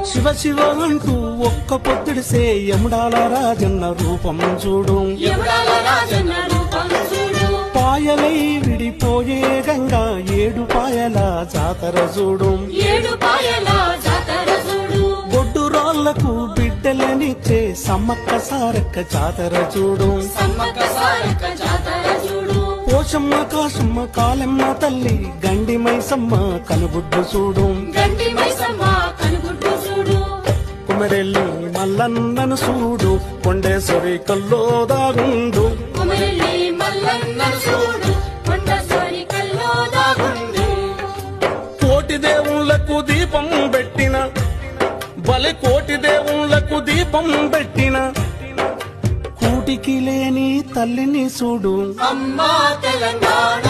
శివ శివ అంటూ ఒక్క పొద్దుడిసే యముడాల రాజన్న రూపం చూడు. పాయలై విడిపోయే గంగా ఏడు పాయల జాతర చూడు. బొడ్డు రాళ్లకు బిడ్డలనిచ్చే సమ్మక్క సారక్క జాతర చూడు. పోషమ్మ కాశమ్మ కాలమ్మ తల్లి గండి మైసమ్మ కనుగుడ్డు చూడు. కుమరెల్లి మల్లన్నను చూడు కొండేశ్వరి కల్లో దాగుండు. కోటి దేవుళ్లకు దీపం పెట్టిన బలి కోటి దేవుళ్లకు దీపం పెట్టిన కూటికి లేని తల్లిని చూడు. అమ్మా తెలంగాణ